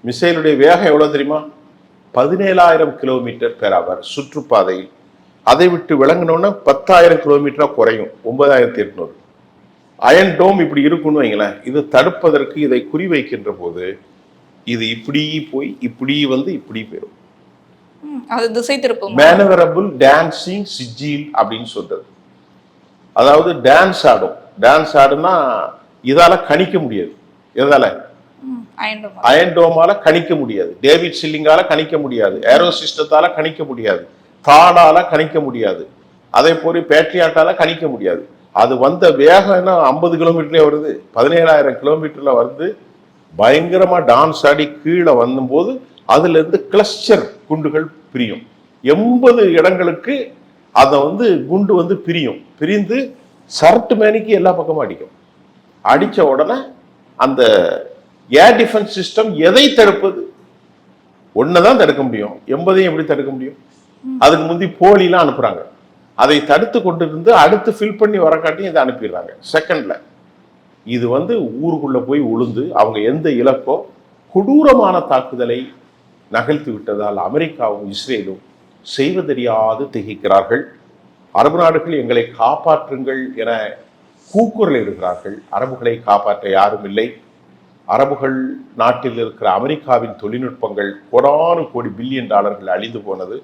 மிசைலுடைய வேகம் எவ்வளவு தெரியுமா? 17,000 km/h சுற்றுப்பாதையில். அதை விட்டு விளங்கினோன்னா 10,000 கிலோமீட்டரா குறையும், 9,800. அயன் டோம் இப்படி இருக்குன்னு வைங்களேன். இது தடுப்பதற்கு இதை குறிவைக்கின்ற போது இது இப்படி போய் இப்படி வந்து இப்படி போயிடும். அது திசை திருப்பும். மேனவரபிள் டான்சிங் சிஜில் அப்படின்னு சொல்றது. அதாவது டான்ஸ் ஆடும். டான்ஸ் ஆடுனா இதால கணிக்க முடியாது. எதால? அயன் டோமால கணிக்க முடியாது. டேவிட் சில்லிங்கால கணிக்க முடியாது. ஏரோ சிஸ்டத்தால கணிக்க முடியாது. தாடால கணிக்க முடியாது. அதே போல பேட்ரியாட்டால கணிக்க முடியாது. அது வந்த வேகம் என்ன 50 கிலோமீட்டர்லயே வருது, 17,000 கிலோமீட்டர்ல வந்து பயங்கரமா டான்ஸ் ஆடி கீழே வந்தபோது அதுல இருந்து கிளஸ்டர் குண்டுகள் பிரியும். 80 இடங்களுக்கு அதை வந்து குண்டு வந்து பிரிந்து சர்ட் மேனிக்கு எல்லா பக்கமும் அடிக்கும். அடிச்ச உடனே அந்த ஏர் டிஃபென்ஸ் சிஸ்டம் எதை தடுப்பது? ஒன்னுதான் தடுக்க முடியும். 80ஐயும் எப்படி தடுக்க முடியும்? அதுக்கு முந்தி போலிலாம் அனுப்புறாங்க. அதை தடுத்து கொண்டு இருந்து அடுத்து ஃபில் பண்ணி வரக்காட்டியும் இதை அனுப்பிடுறாங்க செகண்ட்ல. இது வந்து ஊருக்குள்ள போய் உளுந்து அவங்க எந்த இலக்கோ கொடூரமான தாக்குதலை நகர்த்தி விட்டதால் அமெரிக்காவும் இஸ்ரேலும் செய்வதறியாது திகைக்கிறார்கள். அரபு நாடுகள் எங்களை காப்பாற்றுங்கள் என கூக்குரல் இருக்கிறார்கள். அரபுகளை காப்பாற்ற யாரும் இல்லை. அரபுகள் நாட்டில் இருக்கிற அமெரிக்காவின் தொழில்நுட்பங்கள் கோடானு கோடி பில்லியன் டாலர்கள் அழிந்து போனது.